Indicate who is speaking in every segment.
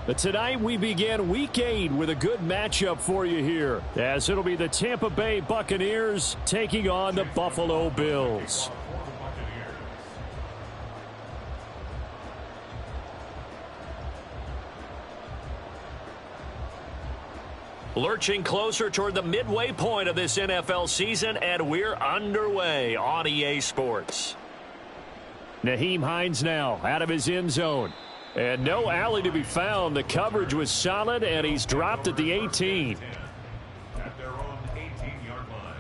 Speaker 1: But tonight we begin Week 8 with a good matchup for you here, as it'll be the Tampa Bay Buccaneers taking on the Buffalo Bills.
Speaker 2: Lurching closer toward the midway point of this NFL season, and we're underway on EA Sports.
Speaker 1: Nyheim Hines now out of his end zone. And no alley to be found. The coverage was solid, and he's dropped at the 18.
Speaker 3: At their own 18-yard line.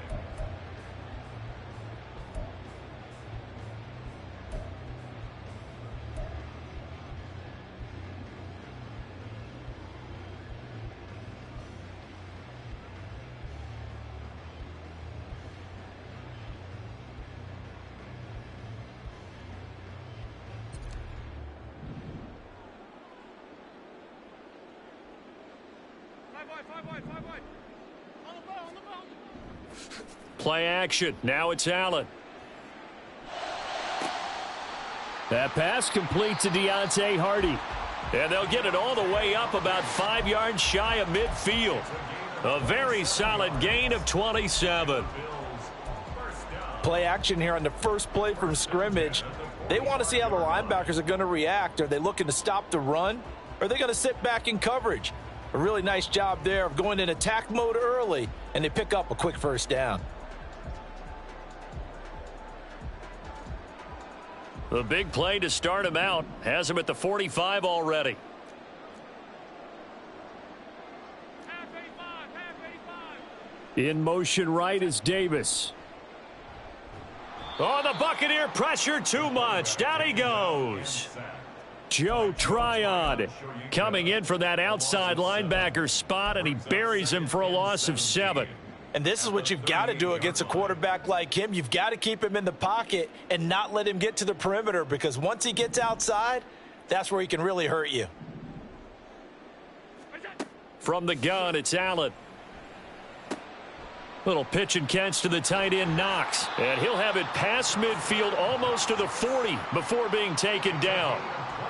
Speaker 1: Play action. Now it's Allen. That pass complete to Deontay Hardy.
Speaker 2: And they'll get it all the way up about 5 yards shy of midfield. A very solid gain of 27.
Speaker 4: Play action here on the first play from scrimmage. They want to see how the linebackers are going to react. Are they looking to stop the run? Or are they going to sit back in coverage? A really nice job there of going in attack mode early, and they pick up a quick first down.
Speaker 2: The big play to start him out has him at the 45 already.
Speaker 1: In motion right is Davis.
Speaker 2: Oh, the Buccaneer pressure too much. Down he goes.
Speaker 1: Joe Tryon coming in for that outside linebacker spot, and he buries him for a loss of 7.
Speaker 4: And this is what you've got to do against a quarterback like him. You've got to keep him in the pocket and not let him get to the perimeter, because once he gets outside, that's where he can really hurt you.
Speaker 1: From the gun, it's Allen. Little pitch and catch to the tight end, Knox.
Speaker 2: And he'll have it past midfield almost to the 40 before being taken down.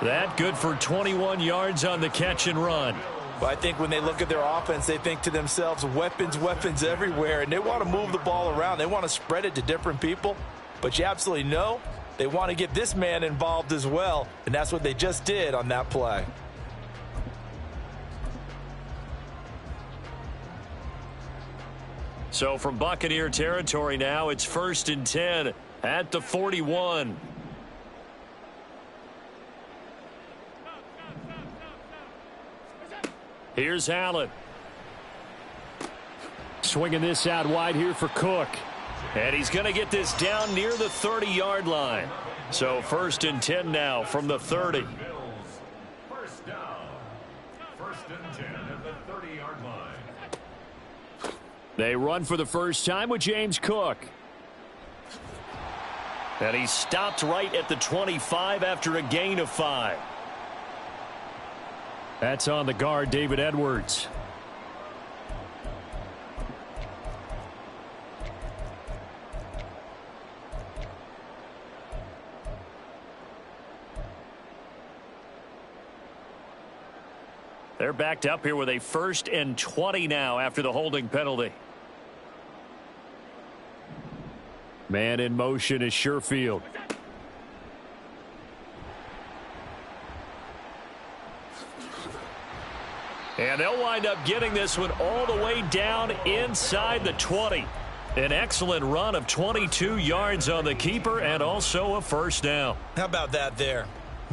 Speaker 1: That good for 21 yards on the catch and run.
Speaker 4: Well, I think when they look at their offense, they think to themselves, weapons, weapons everywhere, and they want to move the ball around. They want to spread it to different people, but you absolutely know they want to get this man involved as well, and that's what they just did on that play.
Speaker 2: So from Buccaneer territory now, it's 1st and 10 at the 41.
Speaker 1: Here's Allen. Swinging this out wide here for Cook.
Speaker 2: And he's going to get this down near the 30-yard line. So 1st and 10 now from the 30.
Speaker 3: First down. 1st and 10 at the 30-yard line.
Speaker 1: They run for the first time with James Cook.
Speaker 2: And he stopped right at the 25 after a gain of 5.
Speaker 1: That's on the guard, David Edwards.
Speaker 2: They're backed up here with a 1st and 20 now after the holding penalty.
Speaker 1: Man in motion is Sherfield.
Speaker 2: And they'll wind up getting this one all the way down inside the 20. An excellent run of 22 yards on the keeper and also a first down.
Speaker 4: How about that there?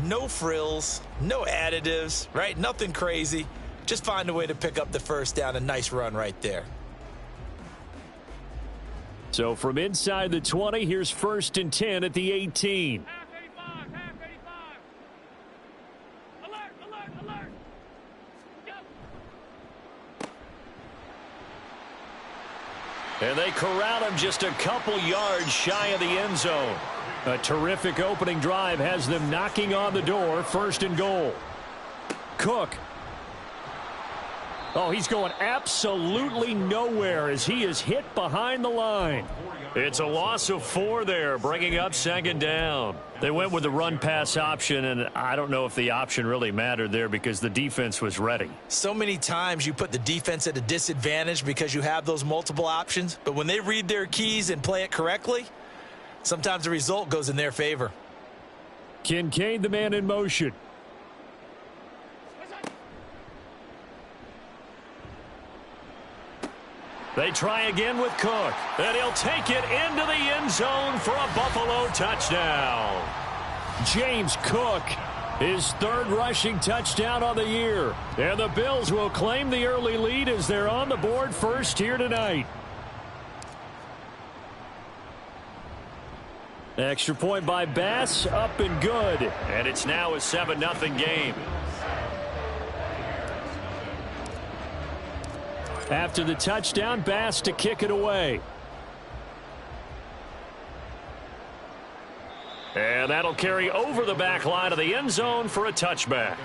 Speaker 4: No frills, no additives, right? Nothing crazy. Just find a way to pick up the first down. A nice run right there.
Speaker 1: So from inside the 20, here's 1st and 10 at the 18.
Speaker 2: And they corral him just a couple yards shy of the end zone.
Speaker 1: A terrific opening drive has them knocking on the door. 1st and goal. Cook. Oh, he's going absolutely nowhere as he is hit behind the line.
Speaker 2: It's a loss of 4 there, bringing up second down. They went with the run-pass option, and I don't know if the option really mattered there because the defense was ready.
Speaker 4: So many times you put the defense at a disadvantage because you have those multiple options, but when they read their keys and play it correctly, sometimes the result goes in their favor.
Speaker 1: Kincaid, the man in motion.
Speaker 2: They try again with Cook, and he'll take it into the end zone for a Buffalo touchdown.
Speaker 1: James Cook, his 3rd rushing touchdown on the year. And the Bills will claim the early lead as they're on the board first here tonight. Extra point by Bass, up and good.
Speaker 2: And it's now a 7-0 game.
Speaker 1: After the touchdown, Bass to kick it away.
Speaker 2: And that'll carry over the back line of the end zone for a touchback.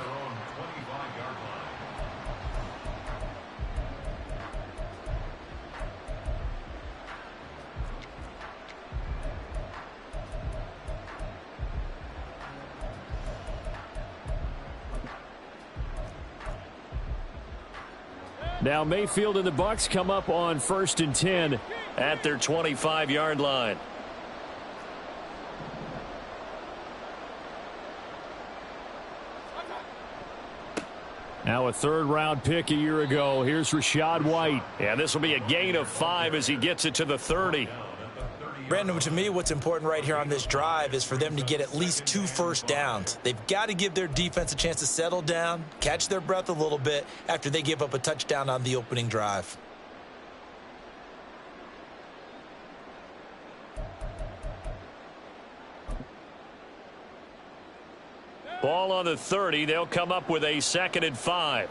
Speaker 1: Now Mayfield and the Bucs come up on 1st and 10
Speaker 2: at their 25-yard line.
Speaker 1: Now a 3rd-round pick a year ago. Here's Rachaad White.
Speaker 2: And this will be a gain of 5 as he gets it to the 30.
Speaker 4: Brandon, to me, what's important right here on this drive is for them to get at least 2 first downs. They've got to give their defense a chance to settle down, catch their breath a little bit after they give up a touchdown on the opening drive.
Speaker 2: Ball on the 30. They'll come up with a 2nd and 5.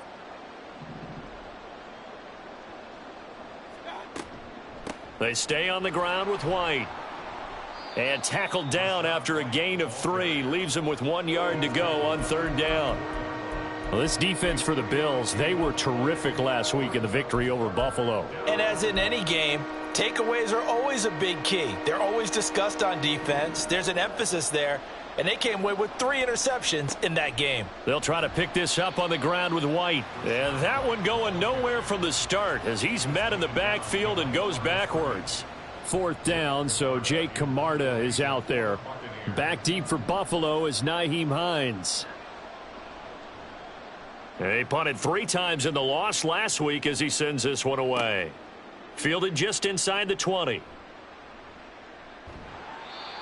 Speaker 2: They stay on the ground with White. And tackled down after a gain of 3. Leaves them with 1 yard to go on 3rd down.
Speaker 1: Well, this defense for the Bills, they were terrific last week in the victory over Buffalo.
Speaker 4: And as in any game, takeaways are always a big key. They're always discussed on defense. There's an emphasis there. And they came away with 3 interceptions in that game.
Speaker 2: They'll try to pick this up on the ground with White. And that one going nowhere from the start as he's met in the backfield and goes backwards.
Speaker 1: 4th down, so Jake Camarda is out there. Back deep for Buffalo is Nyheim Hines.
Speaker 2: He punted 3 times in the loss last week as he sends this one away. Fielded just inside the 20.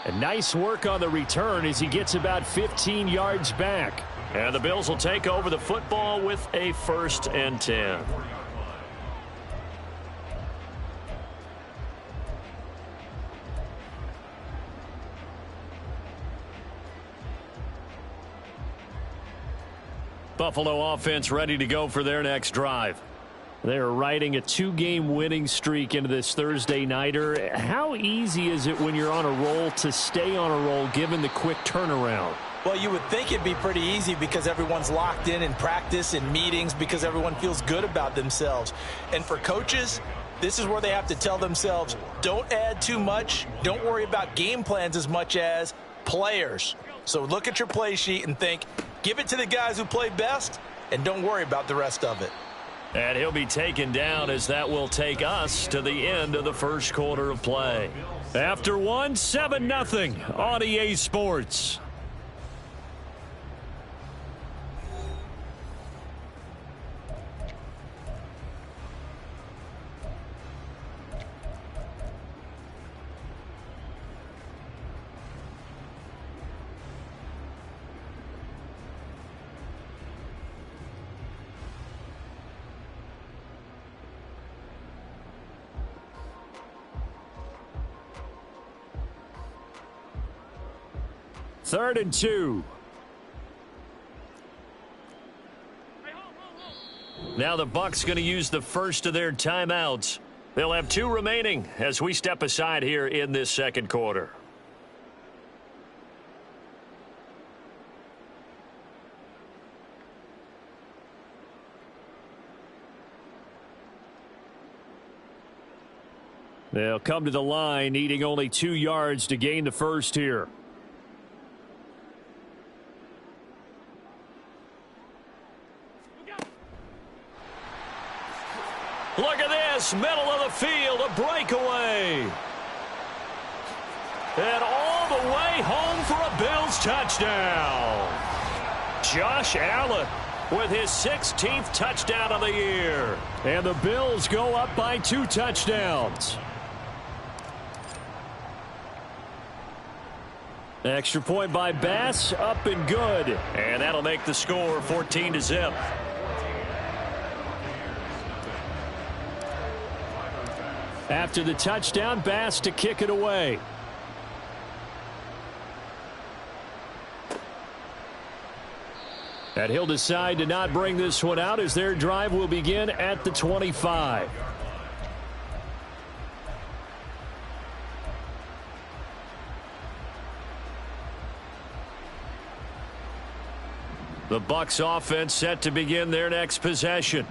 Speaker 1: And nice work on the return as he gets about 15 yards back.
Speaker 2: And the Bills will take over the football with a 1st and 10. Buffalo offense ready to go for their next drive.
Speaker 1: They're riding a 2-game winning streak into this Thursday nighter. How easy is it when you're on a roll to stay on a roll given the quick turnaround?
Speaker 4: Well, you would think it'd be pretty easy because everyone's locked in practice and meetings because everyone feels good about themselves. And for coaches, this is where they have to tell themselves, don't add too much. Don't worry about game plans as much as players. So look at your play sheet and think, give it to the guys who play best and don't worry about the rest of it.
Speaker 2: And he'll be taken down as that will take us to the end of the 1st quarter of play.
Speaker 1: After 1, 7-0 on EA Sports. Third and 2.
Speaker 2: Now the Bucs going to use the first of their timeouts. They'll have 2 remaining as we step aside here in this 2nd quarter.
Speaker 1: They'll come to the line, needing only 2 yards to gain the first here.
Speaker 2: Look at this, middle of the field, a breakaway. And all the way home for a Bills touchdown. Josh Allen with his 16th touchdown of the year.
Speaker 1: And the Bills go up by 2 touchdowns. Extra point by Bass, up and good.
Speaker 2: And that'll make the score 14-0.
Speaker 1: After the touchdown, Bass to kick it away. And he'll decide to not bring this one out as their drive will begin at the 25. The Bucs offense set to begin their next possession.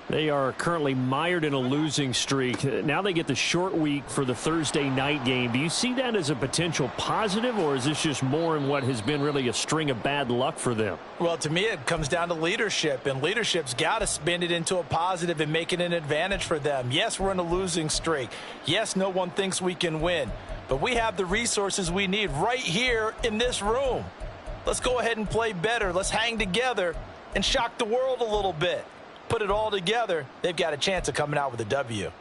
Speaker 1: They are currently mired in a losing streak. Now they get the short week for the Thursday night game. Do you see that as a potential positive, or is this just more in what has been really a string of bad luck for them?
Speaker 4: Well, to me, it comes down to leadership, and leadership's got to spin it into a positive and make it an advantage for them. Yes, we're in a losing streak. Yes, no one thinks we can win, but we have the resources we need right here in this room. Let's go ahead and play better. Let's hang together and shock the world a little bit. Put it all together, they've got a chance of coming out with a W.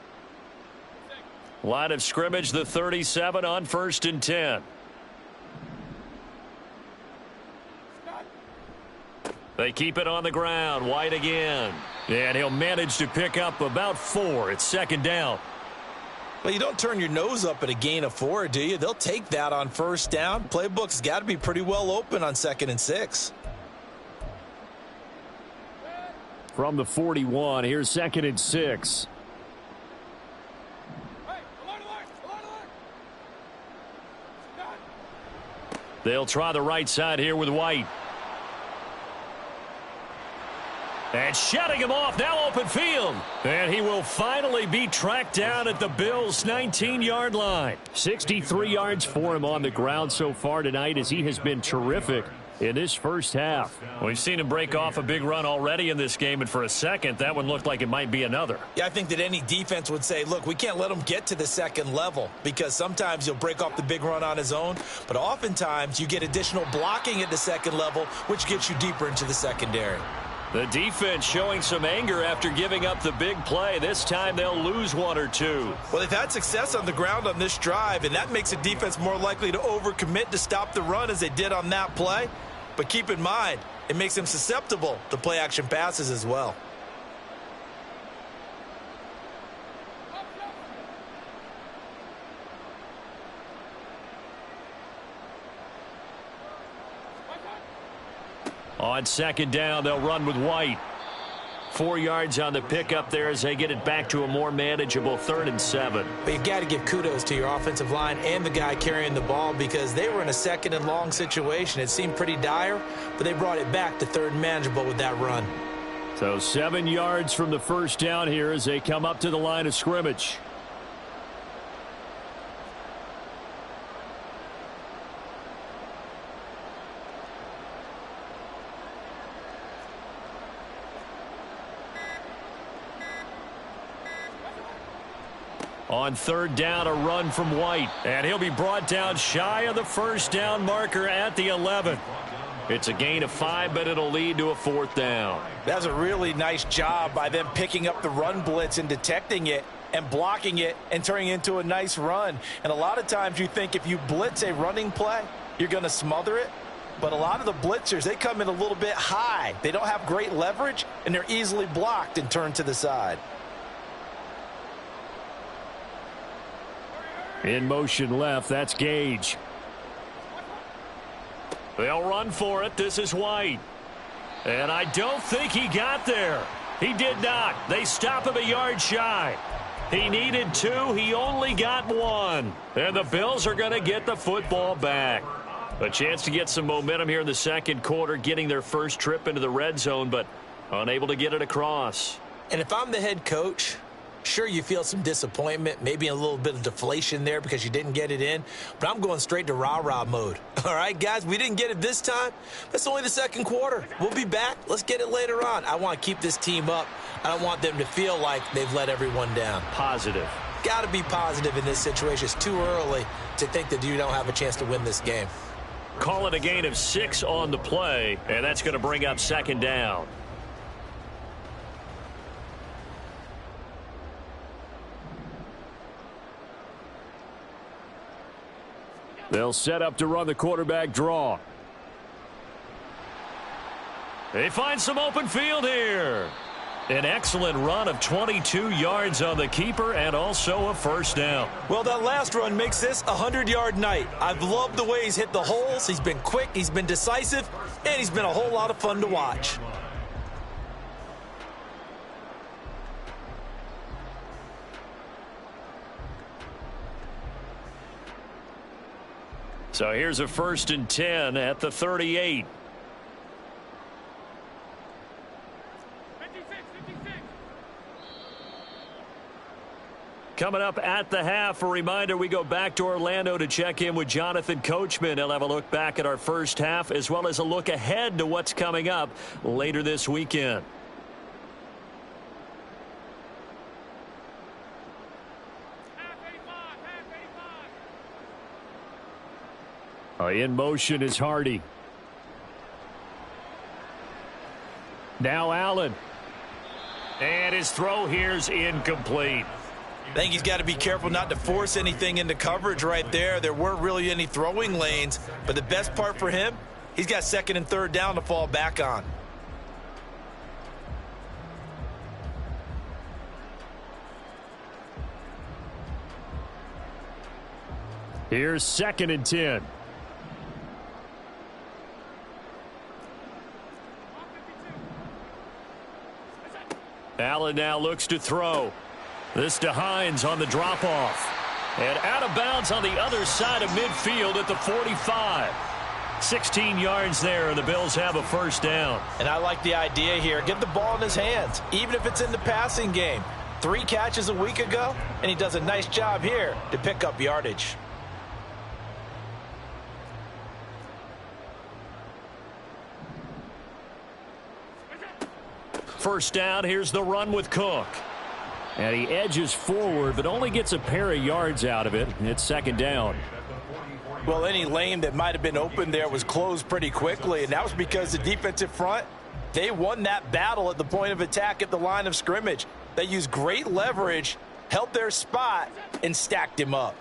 Speaker 2: Line of scrimmage, the 37 on 1st and 10. They keep it on the ground. White again. And he'll manage to pick up about 4. It's 2nd down.
Speaker 4: Well, you don't turn your nose up at a gain of 4, do you? They'll take that on 1st down. Playbook's got to be pretty well open on 2nd and 6.
Speaker 1: From the 41, here's 2nd and 6.
Speaker 2: They'll try the right side here with White. And shutting him off, now open field. And he will finally be tracked down at the Bills' 19-yard line.
Speaker 1: 63 yards for him on the ground so far tonight as he has been terrific in this first half.
Speaker 2: We've seen him break off a big run already in this game, and for a second, that one looked like it might be another.
Speaker 4: Yeah, I think that any defense would say, look, we can't let him get to the 2nd level, because sometimes he'll break off the big run on his own, but oftentimes you get additional blocking at the 2nd level, which gets you deeper into the secondary.
Speaker 2: The defense showing some anger after giving up the big play. This time they'll lose 1 or 2.
Speaker 4: Well, they've had success on the ground on this drive, and that makes a defense more likely to overcommit to stop the run as they did on that play. But keep in mind, it makes them susceptible to play-action passes as well.
Speaker 2: On 2nd down, they'll run with White. 4 yards on the pickup there as they get it back to a more manageable 3rd and 7.
Speaker 4: But you've got to give kudos to your offensive line and the guy carrying the ball, because they were in a 2nd and long situation. It seemed pretty dire, but they brought it back to 3rd and manageable with that run.
Speaker 1: So 7 yards from the first down here as they come up to the line of scrimmage. On 3rd down, a run from White. And he'll be brought down shy of the first down marker at the 11. It's a gain of 5, but it'll lead to a 4th down.
Speaker 4: That's a really nice job by them picking up the run blitz and detecting it and blocking it and turning it into a nice run. And a lot of times you think if you blitz a running play, you're going to smother it. But a lot of the blitzers, they come in a little bit high. They don't have great leverage, and they're easily blocked and turned to the side.
Speaker 1: In motion left, that's Gage.
Speaker 2: They'll run for it. This is White. And I don't think he got there. He did not. They stop him a yard shy. He needed 2. He only got 1. And the Bills are going to get the football back. A chance to get some momentum here in the 2nd quarter, getting their first trip into the red zone, but unable to get it across.
Speaker 4: And if I'm the head coach, Sure, you feel some disappointment, maybe a little bit of deflation there because you didn't get it in, but I'm going straight to rah-rah mode. All right, guys, we didn't get it this time. That's only the second quarter. We'll be back. Let's get it later on. I want to keep this team up. I don't want them to feel like they've let everyone down.
Speaker 1: Positive.
Speaker 4: Got to be positive in this situation. It's too early to think that you don't have a chance to win this game.
Speaker 1: Call it a gain of 6 on the play, and that's going to bring up second down. They'll set up to run the quarterback draw. They find some open field here. An excellent run of 22 yards on the keeper and also a first down.
Speaker 4: Well, that last run makes this a 100-yard night. I've loved the way he's hit the holes. He's been quick, he's been decisive, and he's been a whole lot of fun to watch.
Speaker 1: So here's a 1st and 10 at the 38. Coming up at the half, a reminder, we go back to Orlando to check in with Jonathan Coachman. He'll have a look back at our first half as well as a look ahead to what's coming up later this weekend. In motion is Hardy. Now Allen. And his throw here's incomplete.
Speaker 4: I think he's got to be careful not to force anything into coverage right there. There weren't really any throwing lanes, but the best part for him, he's got 2nd and 3rd down to fall back on.
Speaker 1: Here's 2nd and 10. Allen now looks to throw. This to Hines on the drop-off. And out of bounds on the other side of midfield at the 45. 16 yards there, and the Bills have a first down.
Speaker 4: And I like the idea here. Get the ball in his hands, even if it's in the passing game. 3 catches a week ago, and he does a nice job here to pick up yardage.
Speaker 1: First down, here's the run with Cook. And he edges forward, but only gets a pair of yards out of it. It's 2nd down.
Speaker 4: Well, any lane that might have been open there was closed pretty quickly, and that was because the defensive front, they won that battle at the point of attack at the line of scrimmage. They used great leverage, held their spot, and stacked him up.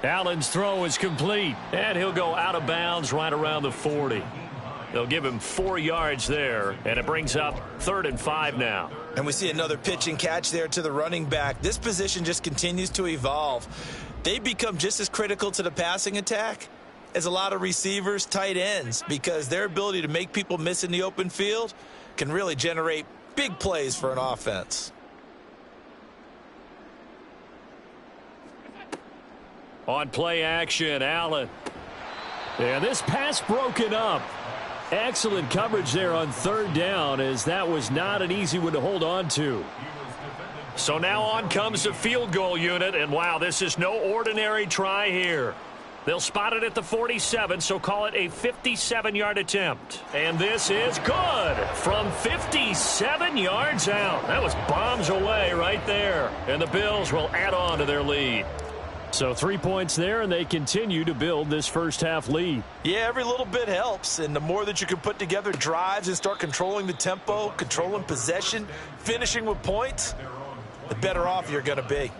Speaker 1: Allen's throw is complete, and he'll go out of bounds right around the 40. They'll give him 4 yards there, and it brings up 3rd and 5 now.
Speaker 4: And we see another pitch and catch there to the running back. This position just continues to evolve. They become just as critical to the passing attack as a lot of receivers, tight ends, because their ability to make people miss in the open field can really generate big plays for an offense.
Speaker 1: On play action, Allen. And this pass broken up. Excellent coverage there on 3rd down, as that was not an easy one to hold on to. So now on comes the field goal unit, and wow, this is no ordinary try here. They'll spot it at the 47, so call it a 57-yard attempt. And this is good from 57 yards out. That was bombs away right there, and the Bills will add on to their lead. So 3 points there, and they continue to build this first half lead.
Speaker 4: Yeah, every little bit helps, and the more that you can put together drives and start controlling the tempo, controlling possession, finishing with points, the better off you're going to be.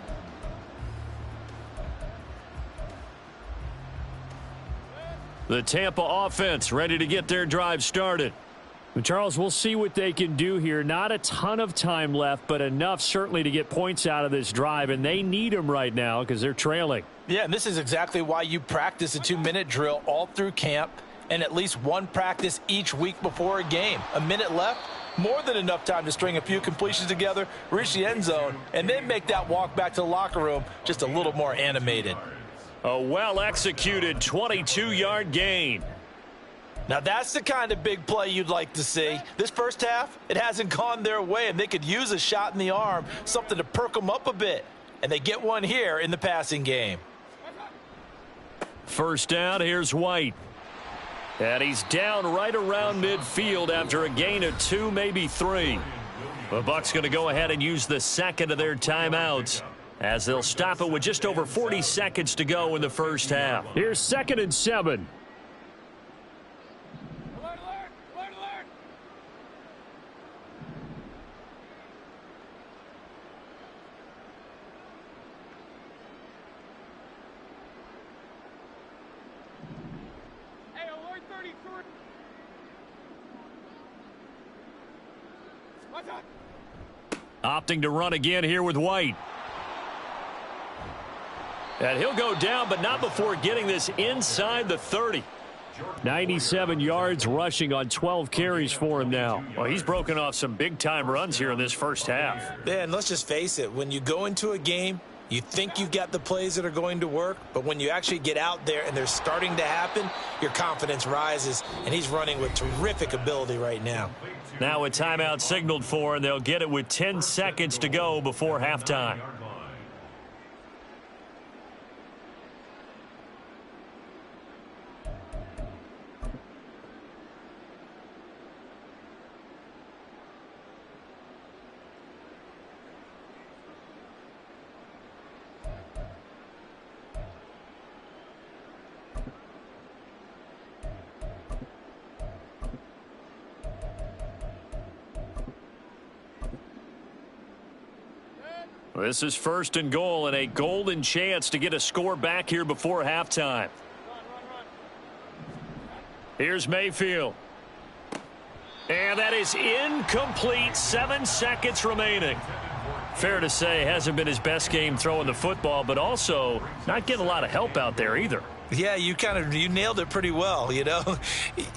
Speaker 1: The Tampa offense ready to get their drive started. Charles, we'll see what they can do here. Not a ton of time left, but enough certainly to get points out of this drive, and they need them right now because they're trailing.
Speaker 4: Yeah, and this is exactly why you practice a 2-minute drill all through camp and at least one practice each week before a game. A minute left, more than enough time to string a few completions together, reach the end zone, and then make that walk back to the locker room just a little more animated.
Speaker 1: A well-executed 22-yard gain.
Speaker 4: Now that's the kind of big play you'd like to see. This first half, it hasn't gone their way, and they could use a shot in the arm, something to perk them up a bit. And they get one here in the passing game.
Speaker 1: First down, here's White. And he's down right around midfield after a gain of 2, maybe 3. The Bucs going to go ahead and use the second of their timeouts as they'll stop it with just over 40 seconds to go in the first half. Here's 2nd and 7. Opting to run again here with White. And he'll go down, but not before getting this inside the 30. 97 yards rushing on 12 carries for him now. Well, he's broken off some big-time runs here in this first half.
Speaker 4: Yeah, and let's just face it. When you go into a game, you think you've got the plays that are going to work, but when you actually get out there and they're starting to happen, your confidence rises, and he's running with terrific ability right now.
Speaker 1: Now a timeout signaled for, and they'll get it with 10 seconds to go before halftime. This is 1st and goal and a golden chance to get a score back here before halftime. Here's Mayfield. And that is incomplete. 7 seconds remaining. Fair to say, hasn't been his best game throwing the football, but also not getting a lot of help out there either.
Speaker 4: Yeah, you nailed it pretty well, you know.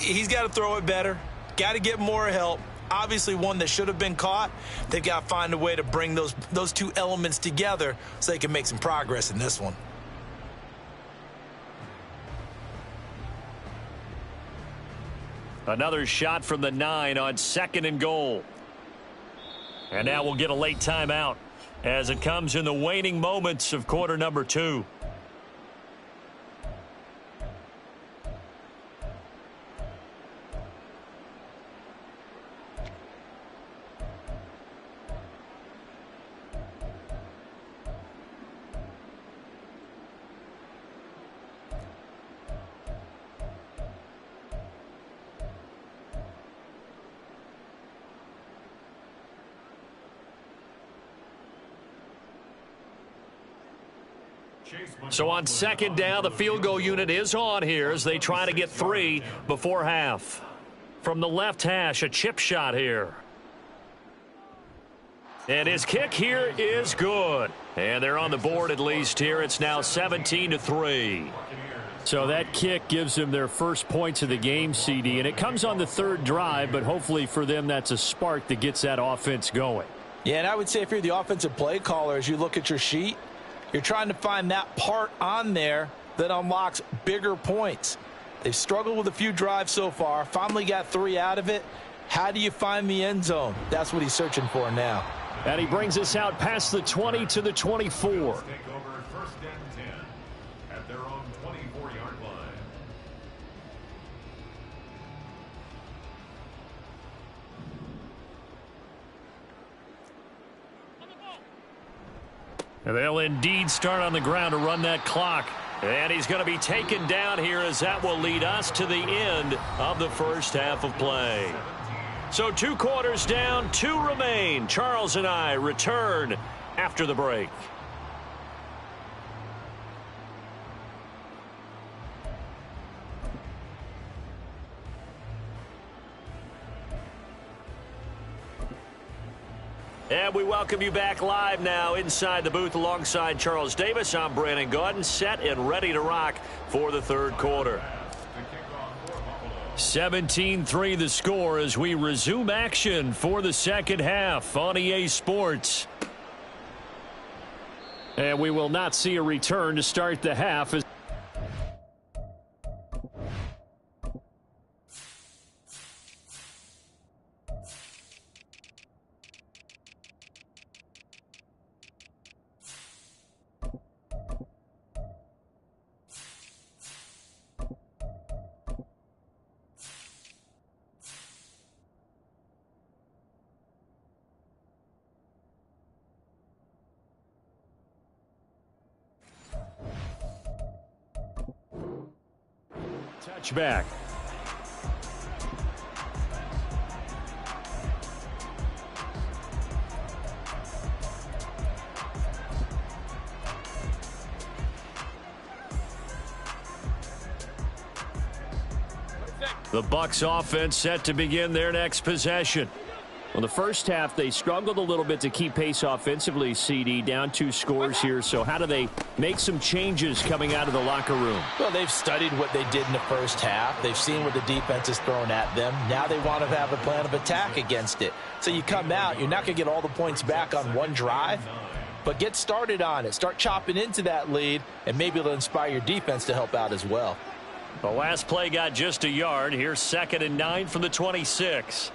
Speaker 4: He's got to throw it better. Got to get more help. Obviously one that should have been caught. They've got to find a way to bring those two elements together so they can make some progress in this one.
Speaker 1: Another shot from the 9 on 2nd and goal. And now we'll get a late timeout as it comes in the waning moments of quarter number 2. So on 2nd down, the field goal unit is on here as they try to get 3 before half. From the left hash, a chip shot here. And his kick here is good. And they're on the board at least here. It's now 17-3. So that kick gives them their first points of the game, CD. And it comes on the 3rd drive, but hopefully for them that's a spark that gets that offense going.
Speaker 4: Yeah, and I would say if you're the offensive play caller, as you look at your sheet, you're trying to find that part on there that unlocks bigger points. They've struggled with a few drives so far, finally got 3 out of it. How do you find the end zone? That's what he's searching for now.
Speaker 1: And he brings us out past the 20 to the 24.
Speaker 3: Take over 1st and 10 at their own 24-yard line.
Speaker 1: And they'll indeed start on the ground to run that clock. And he's going to be taken down here as that will lead us to the end of the first half of play. So 2 quarters down, 2 remain. Charles and I return after the break. And we welcome you back live now inside the booth alongside Charles Davis. I'm Brandon Gaudin, set and ready to rock for the 3rd quarter. 17-3 the score as we resume action for the 2nd half on EA Sports. And we will not see a return to start the half. Touchback. The Bucs offense set to begin their next possession. Well, the first half, they struggled a little bit to keep pace offensively, CD, down 2 scores here. So how do they make some changes coming out of the locker room?
Speaker 4: Well, they've studied what they did in the first half. They've seen what the defense has thrown at them. Now they want to have a plan of attack against it. So you come out, you're not going to get all the points back on one drive, but get started on it. Start chopping into that lead, and maybe it'll inspire your defense to help out as well.
Speaker 2: The last play got just a yard. Here's 2nd and 9 from the 26.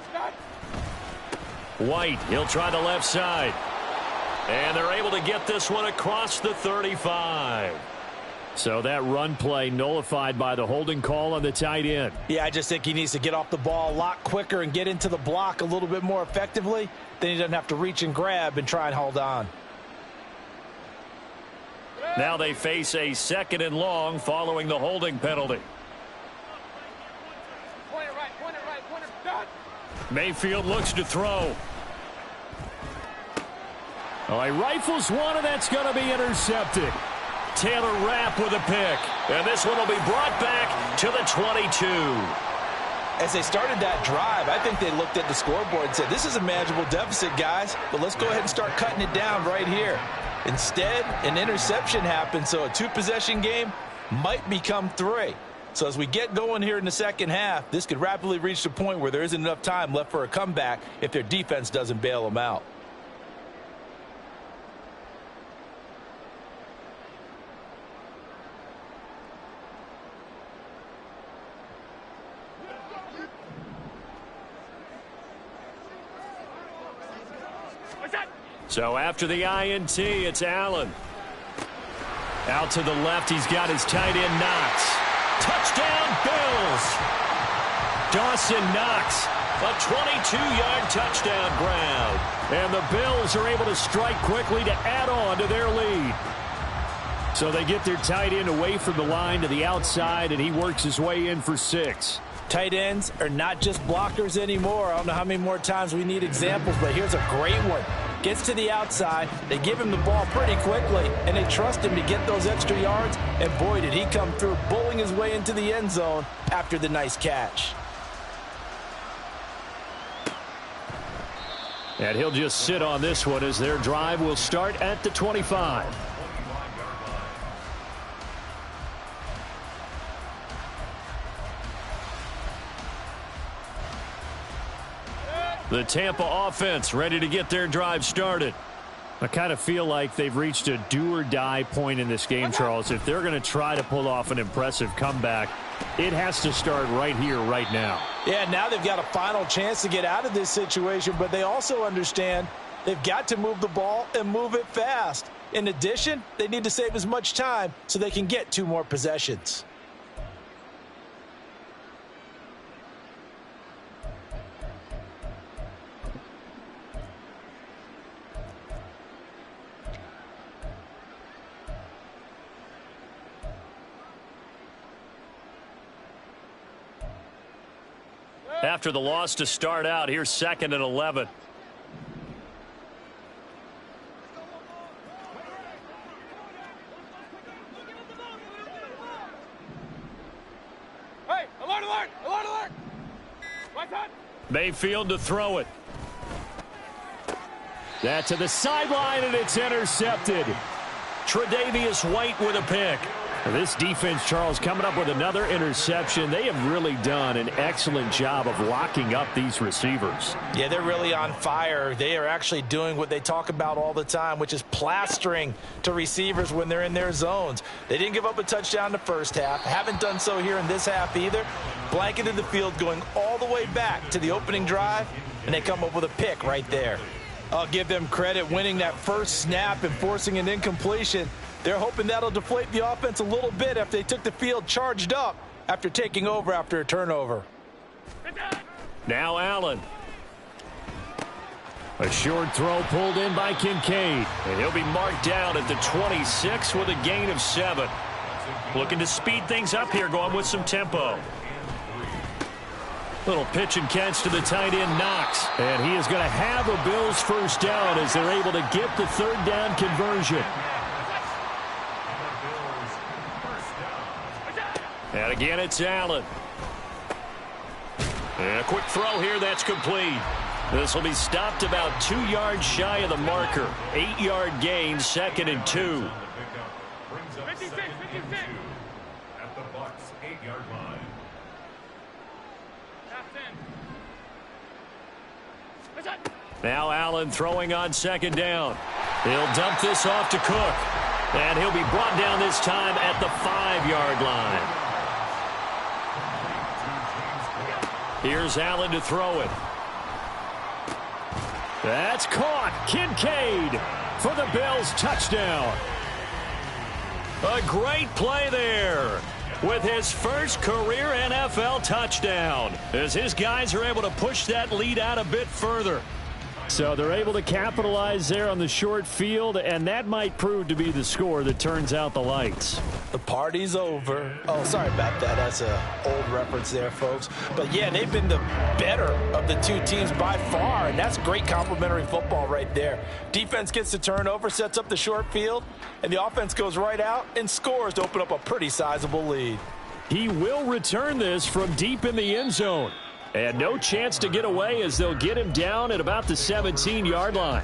Speaker 2: White, he'll try the left side. And they're able to get this one across the 35. So that run play nullified by the holding call on the tight end.
Speaker 4: Yeah, I just think he needs to get off the ball a lot quicker and get into the block a little bit more effectively. Then he doesn't have to reach and grab and try and hold on.
Speaker 2: Now they face a 2nd and long following the holding penalty. Mayfield looks to throw.
Speaker 1: Oh, he rifles one, and that's going to be intercepted.
Speaker 2: Taylor Rapp with a pick. And this one will be brought back to the 22.
Speaker 4: As they started that drive, I think they looked at the scoreboard and said, this is a manageable deficit, guys, but let's go ahead and start cutting it down right here. Instead, an interception happened, so a 2-possession game might become 3. So as we get going here in the second half, this could rapidly reach the point where there isn't enough time left for a comeback if their defense doesn't bail them out.
Speaker 2: So after the INT, it's Allen. Out to the left, he's got his tight end Knox. Touchdown, Bills. Dawson Knox, a 22-yard touchdown grab.
Speaker 1: And the Bills are able to strike quickly to add on to their lead. So they get their tight end away from the line to the outside, and he works his way in for 6.
Speaker 4: Tight ends are not just blockers anymore. I don't know how many more times we need examples, but here's a great one. Gets to the outside, they give him the ball pretty quickly, and they trust him to get those extra yards, and boy, did he come through, bowling his way into the end zone after the nice catch.
Speaker 1: And he'll just sit on this one as their drive will start at the 25. The Tampa offense ready to get their drive started. I kind of feel like they've reached a do-or-die point in this game, Charles. If they're going to try to pull off an impressive comeback, it has to start right here, right now.
Speaker 4: Yeah, now they've got a final chance to get out of this situation, but they also understand they've got to move the ball and move it fast. In addition, they need to save as much time so they can get 2 more possessions.
Speaker 2: After the loss to start out, here's 2nd and 11.
Speaker 5: Hey, alert, alert, alert, alert. What's up?
Speaker 2: Mayfield to throw it.
Speaker 1: That to the sideline, and it's intercepted.
Speaker 2: Tre'Davious White with a pick.
Speaker 1: This defense, Charles, coming up with another interception. They have really done an excellent job of locking up these receivers.
Speaker 4: Yeah, they're really on fire. They are actually doing what they talk about all the time, which is plastering to receivers when they're in their zones. They didn't give up a touchdown in the first half. Haven't done so here in this half either. Blanketed the field going all the way back to the opening drive, and they come up with a pick right there. I'll give them credit winning that first snap and forcing an incompletion. They're hoping that'll deflate the offense a little bit after they took the field charged up after taking over after a turnover.
Speaker 2: Now Allen.
Speaker 1: A short throw pulled in by Kincaid.
Speaker 2: And he'll be marked down at the 26 with a gain of 7. looking to speed things up here, going with some tempo. Little pitch and catch to the tight end, Knox. And he is going to have a Bills first down as they're able to get the third down conversion. And again, it's Allen. And a quick throw here, that's complete. This will be stopped about 2 yards shy of the marker. 8-yard gain, 2nd and 2.
Speaker 3: At the Bucs 8-yard line.
Speaker 2: Now Allen throwing on 2nd down. He'll dump this off to Cook. And he'll be brought down this time at the 5-yard line. Here's Allen to throw it. That's caught. Kincaid for the Bills touchdown. A great play there with his first career NFL touchdown as his guys are able to push that lead out a bit further.
Speaker 1: So they're able to capitalize there on the short field, and that might prove to be the score that turns out the lights.
Speaker 4: The party's over. Oh, sorry about that. That's an old reference there, folks. But, yeah, they've been the better of the two teams by far, and that's great complimentary football right there. Defense gets the turnover, sets up the short field, and the offense goes right out and scores to open up a pretty sizable lead.
Speaker 1: He will return this from deep in the end zone. And no chance to get away as they'll get him down at about the 17-yard line.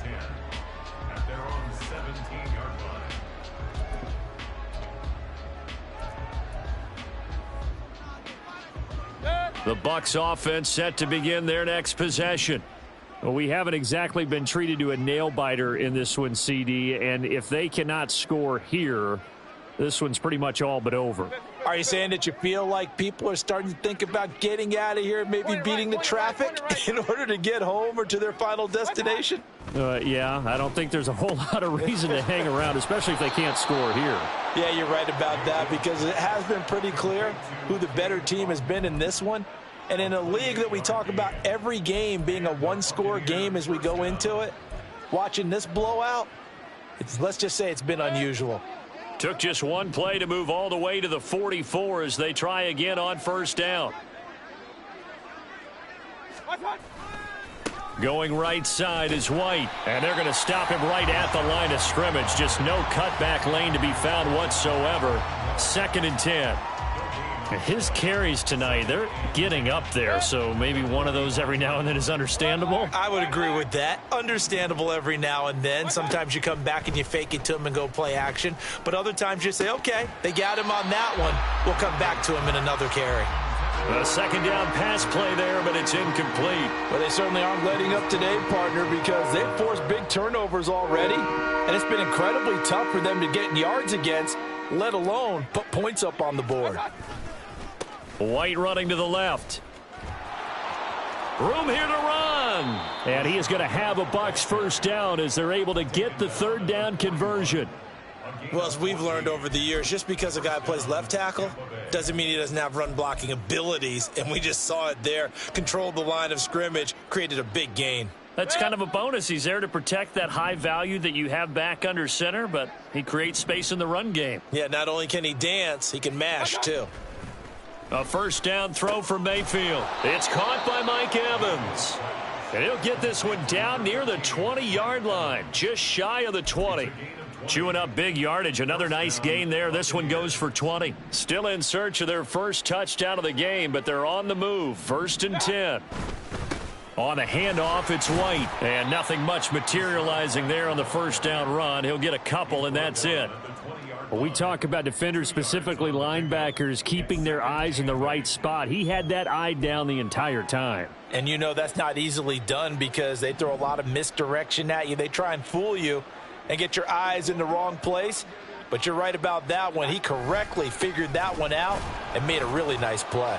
Speaker 3: At their own 17-yard line.
Speaker 2: The Bucs offense set to begin their next possession.
Speaker 1: Well, we haven't exactly been treated to a nail-biter in this one, CD, and if they cannot score here, this one's pretty much all but over.
Speaker 4: Are you saying that you feel like people are starting to think about getting out of here, maybe beating the traffic in order to get home or to their final destination?
Speaker 1: Yeah, I don't think there's a whole lot of reason to hang around, especially if they can't score here.
Speaker 4: Yeah, you're right about that because it has been pretty clear who the better team has been in this one. And in a league that we talk about every game being a one-score game as we go into it, watching this blowout, let's just say it's been unusual.
Speaker 2: Took just one play to move all the way to the 44 as they try again on first down. Going right side is White, and they're going to stop him right at the line of scrimmage. Just no cutback lane to be found whatsoever. 2nd and 10.
Speaker 1: His carries tonight, they're getting up there, so maybe one of those every now and then is understandable.
Speaker 4: I would agree with that. Understandable every now and then. Sometimes you come back and you fake it to him and go play action. But other times you say, okay, they got him on that one. We'll come back to him in another carry.
Speaker 2: A 2nd down pass play there, but it's incomplete.
Speaker 4: Well, they certainly aren't letting up today, partner, because they've forced big turnovers already. And it's been incredibly tough for them to get yards against, let alone put points up on the board.
Speaker 2: White running to the left. Room here to run.
Speaker 1: And he is going to have a Bucs first down as they're able to get the third down conversion.
Speaker 4: Well, as we've learned over the years, just because a guy plays left tackle doesn't mean he doesn't have run blocking abilities. And we just saw it there. Controlled the line of scrimmage, created a big gain.
Speaker 2: That's kind of a bonus. He's there to protect that high value that you have back under center, but he creates space in the run game.
Speaker 4: Yeah, not only can he dance, he can mash too.
Speaker 2: A first down throw for Mayfield. It's caught by Mike Evans. And he'll get this one down near the 20-yard line, just shy of the 20. Chewing up big yardage. Another nice gain there. This one goes for 20. Still in search of their first touchdown of the game, but they're on the move. 1st and 10. On the handoff, it's White. And nothing much materializing there on the first down run. He'll get a couple, and that's it.
Speaker 1: Well, we talk about defenders, specifically linebackers, keeping their eyes in the right spot. He had that eye down the entire time.
Speaker 4: And you know that's not easily done because they throw a lot of misdirection at you. They try and fool you and get your eyes in the wrong place. But you're right about that one. He correctly figured that one out and made a really nice play.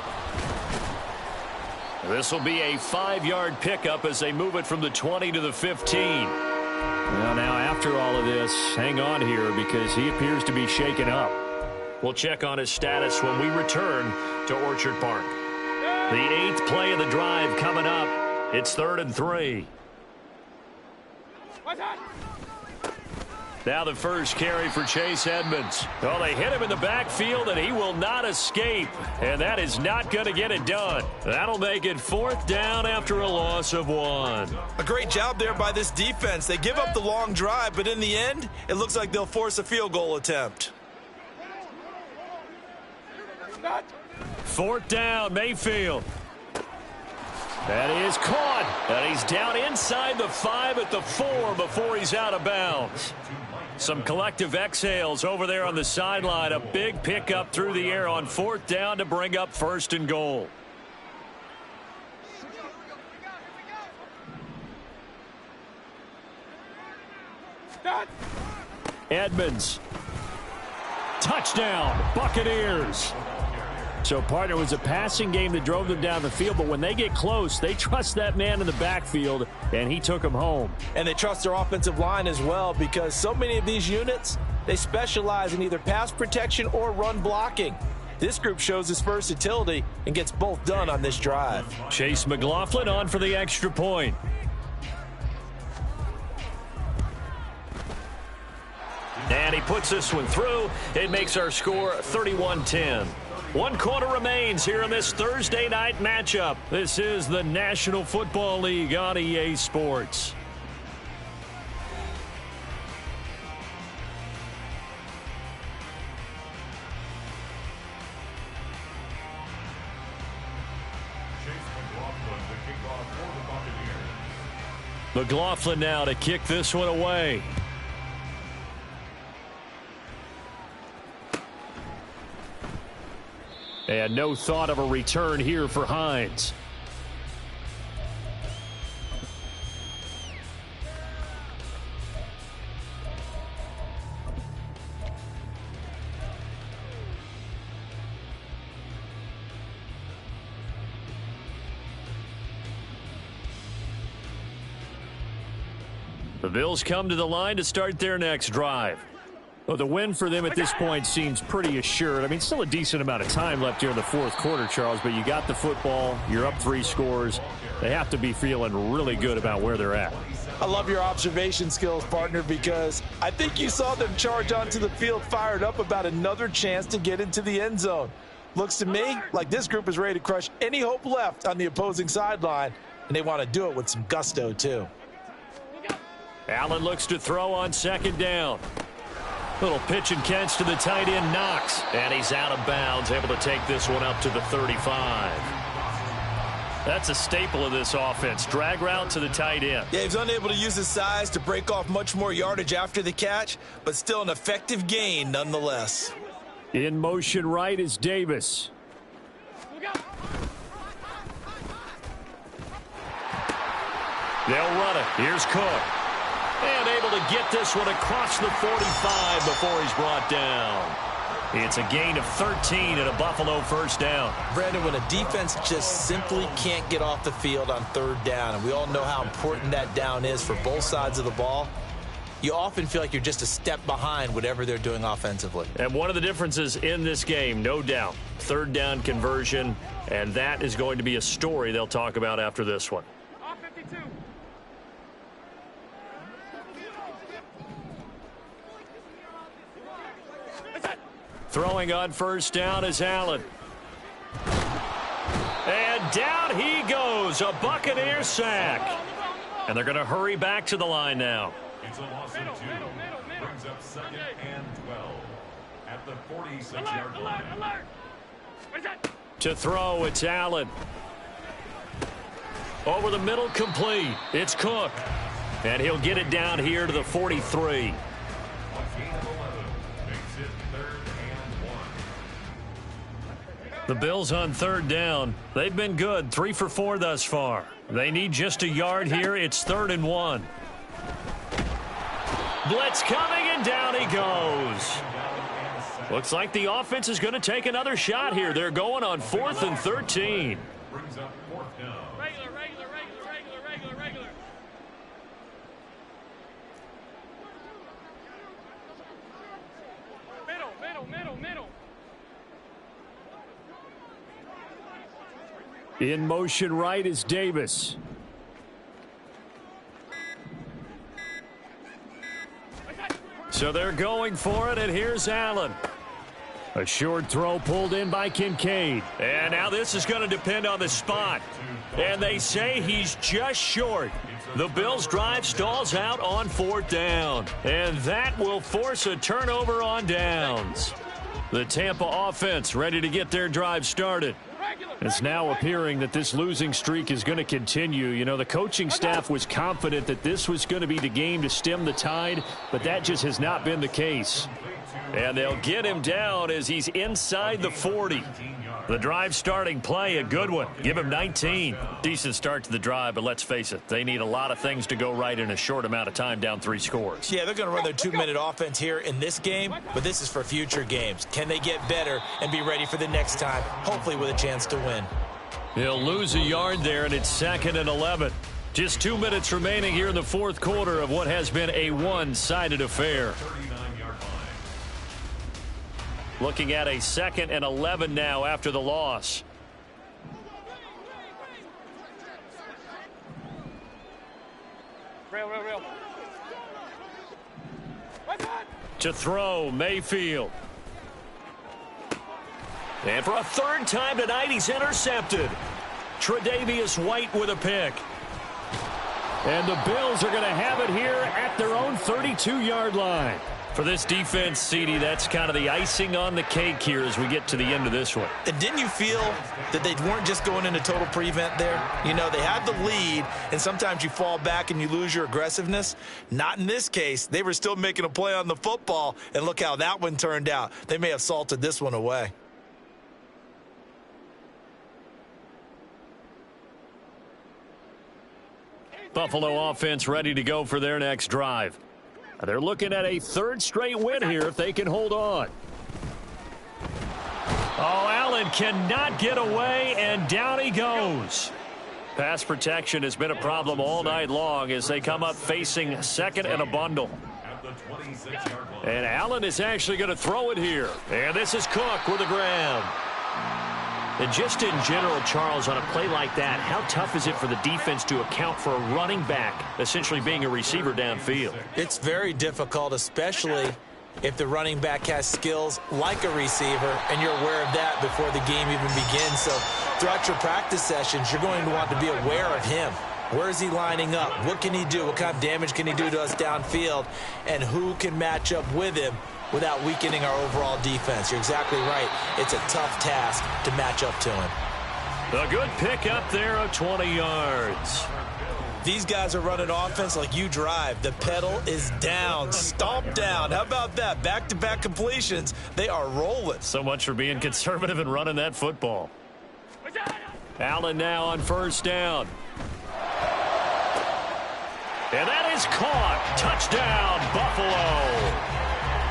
Speaker 2: This will be a 5-yard pickup as they move it from the 20 to the 15.
Speaker 1: Well, now after all of this, hang on here because he appears to be shaken up.
Speaker 2: We'll check on his status when we return to Orchard Park. The 8th play of the drive coming up. It's 3rd and 3. Now the first carry for Chase Edmonds. Well, they hit him in the backfield, and he will not escape. And that is not going to get it done. That'll make it 4th down after a loss of 1.
Speaker 4: A great job there by this defense. They give up the long drive, but in the end, it looks like they'll force a field goal attempt.
Speaker 2: 4th down, Mayfield. That is caught. And he's down inside the 5 at the 4 before he's out of bounds. Some collective exhales over there on the sideline. A big pickup through the air on 4th down to bring up 1st and goal. Edmonds. Touchdown, Buccaneers. So, partner, it was a passing game that drove them down the field, but when they get close, they trust that man in the backfield, and he took them home.
Speaker 4: And they trust their offensive line as well, because so many of these units, they specialize in either pass protection or run blocking. This group shows its versatility and gets both done on this drive.
Speaker 2: Chase McLaughlin on for the extra point. And he puts this one through. It makes our score 31-10. 1 quarter remains here in this Thursday night matchup. This is the National Football League on EA Sports. McLaughlin now to kick this one away. And no thought of a return here for Hines. The Bills come to the line to start their next drive. Well, the win for them at this point seems pretty assured. I mean, still a decent amount of time left here in the 4th quarter, Charles, but you got the football. You're up 3 scores. They have to be feeling really good about where they're at.
Speaker 4: I love your observation skills, partner, because I think you saw them charge onto the field fired up about another chance to get into the end zone. Looks to me like this group is ready to crush any hope left on the opposing sideline, and they want to do it with some gusto, too.
Speaker 2: Allen looks to throw on 2nd down. Little pitch and catch to the tight end, Knox. And he's out of bounds, able to take this one up to the 35. That's a staple of this offense. Drag route to the tight end.
Speaker 4: Yeah, he's unable to use his size to break off much more yardage after the catch, but still an effective gain nonetheless.
Speaker 2: In motion right is Davis. They'll run it. Here's Cook. And able to get this one across the 45 before he's brought down. It's a gain of 13 and a Buffalo 1st down.
Speaker 4: Brandon, when a defense just simply can't get off the field on 3rd down, and we all know how important that down is for both sides of the ball, you often feel like you're just a step behind whatever they're doing offensively.
Speaker 2: And one of the differences in this game, no doubt, 3rd down conversion, and that is going to be a story they'll talk about after this one. Throwing on 1st down is Allen. And down he goes, a Buccaneer sack. And they're going to hurry back to the line now.
Speaker 3: It's a loss of 2. Brings up 2nd and 12 at the 46-yard line.
Speaker 2: To throw, it's Allen. Over the middle, complete. It's Cook. And he'll get it down here to the 43. The Bills on 3rd down. They've been good, 3 for 4 thus far. They need just a yard here. It's 3rd and 1. Blitz coming, and down he goes. Looks like the offense is going to take another shot here. They're going on 4th and 13.
Speaker 3: Brings up 4th down.
Speaker 5: Regular. Middle.
Speaker 2: In motion right is Davis.
Speaker 1: So they're going for it, and here's Allen. A short throw pulled in by Kincaid.
Speaker 2: And now this is going to depend on the spot. And they say he's just short. The Bills' drive stalls out on 4th down. And that will force a turnover on downs. The Tampa offense ready to get their drive started.
Speaker 1: It's now appearing that this losing streak is going to continue. You know, the coaching staff was confident that this was going to be the game to stem the tide, but that just has not been the case.
Speaker 2: And they'll get him down as he's inside the 40. The drive starting play, a good one. Give him 19. Decent start to the drive, but let's face it, they need a lot of things to go right in a short amount of time, down 3 scores.
Speaker 4: Yeah, they're going to run their 2-minute offense here in this game, but this is for future games. Can they get better and be ready for the next time, hopefully with a chance to win?
Speaker 2: He'll lose a yard there, and it's 2nd and 11. Just 2 minutes remaining here in the 4th quarter of what has been a one-sided affair. Looking at a 2nd and 11 now after the loss.
Speaker 5: Real.
Speaker 2: To throw, Mayfield. And for a 3rd time tonight, he's intercepted. Tre'Davious White with a pick.
Speaker 1: And the Bills are going to have it here at their own 32-yard line.
Speaker 2: For this defense, CD, that's kind of the icing on the cake here as we get to the end of this one.
Speaker 4: And didn't you feel that they weren't just going into total prevent there? You know, they had the lead, and sometimes you fall back and you lose your aggressiveness. Not in this case. They were still making a play on the football, and look how that one turned out. They may have salted this one away.
Speaker 2: Buffalo offense ready to go for their next drive.
Speaker 1: They're looking at a 3rd straight win here if they can hold on.
Speaker 2: Oh, Allen cannot get away, and down he goes. Pass protection has been a problem all night long as they come up facing 2nd and a bundle. And Allen is actually going to throw it here. And this is Cook with the grab.
Speaker 1: And just in general, Charles, on a play like that, how tough is it for the defense to account for a running back essentially being a receiver downfield?
Speaker 4: It's very difficult, especially if the running back has skills like a receiver, and you're aware of that before the game even begins. So throughout your practice sessions, you're going to want to be aware of him. Where is he lining up? What can he do? What kind of damage can he do to us downfield? And who can match up with him without weakening our overall defense? You're exactly right. It's a tough task to match up to him.
Speaker 2: A good pick up there of 20 yards.
Speaker 4: These guys are running offense like you drive. The pedal is down, stomp down. How about that? Back-to-back completions. They are rolling.
Speaker 2: So much for being conservative and running that football. Allen now on 1st down. And that is caught. Touchdown, Buffalo.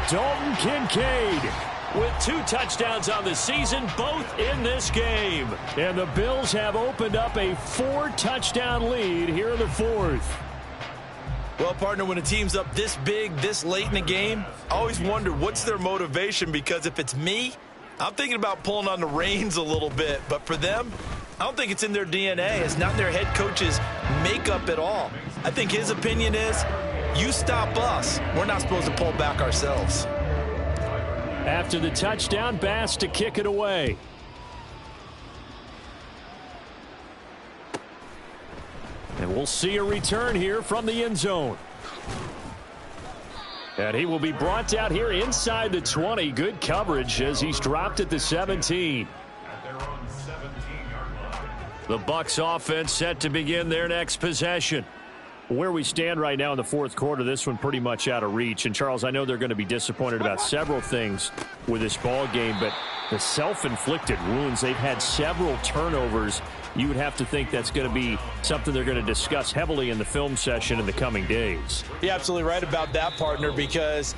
Speaker 1: Dalton Kincaid
Speaker 2: with 2 touchdowns on the season, both in this game.
Speaker 1: And the Bills have opened up a 4-touchdown lead here in the 4th.
Speaker 4: Well, partner, when a team's up this big, this late in the game, I always wonder what's their motivation, because if it's me, I'm thinking about pulling on the reins a little bit. But for them, I don't think it's in their DNA. It's not in their head coach's makeup at all. I think his opinion is, you stop us, we're not supposed to pull back ourselves.
Speaker 1: After the touchdown, Bass to kick it away. And we'll see a return here from the end zone. And he will be brought out here inside the 20. Good coverage as he's dropped at the 17.
Speaker 2: The Bucs offense set to begin their next possession.
Speaker 1: Where we stand right now in the 4th quarter, this one pretty much out of reach. And, Charles, I know they're going to be disappointed about several things with this ball game, but the self-inflicted wounds, they've had several turnovers. You would have to think that's going to be something they're going to discuss heavily in the film session in the coming days.
Speaker 4: You're absolutely right about that, partner, because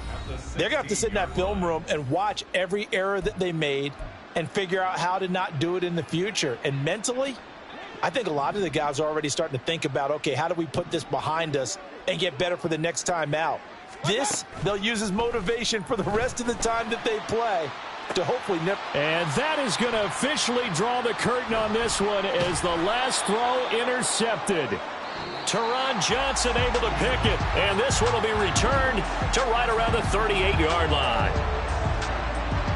Speaker 4: they're going to have to sit in that film room and watch every error that they made and figure out how to not do it in the future. And mentally, I think a lot of the guys are already starting to think about, okay, how do we put this behind us and get better for the next time out? This, they'll use as motivation for the rest of the time that they play to hopefully never.
Speaker 1: And that is going to officially draw the curtain on this one as the last throw intercepted.
Speaker 2: Teron Johnson able to pick it, and this one will be returned to right around the 38-yard line.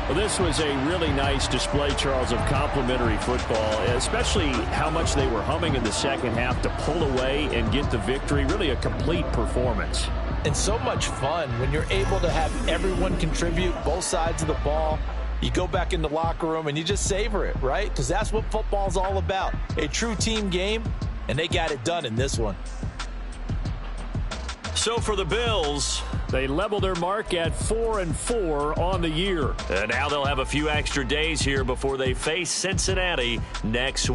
Speaker 1: Well, this was a really nice display, Charles, of complimentary football, especially how much they were humming in the second half to pull away and get the victory. Really a complete performance.
Speaker 4: And so much fun when you're able to have everyone contribute both sides of the ball. You go back in the locker room and you just savor it, right? Because that's what football's all about. A true team game, and they got it done in this one.
Speaker 2: So for the Bills,
Speaker 1: they level their mark at 4-4 on the year.
Speaker 2: And now they'll have a few extra days here before they face Cincinnati next week.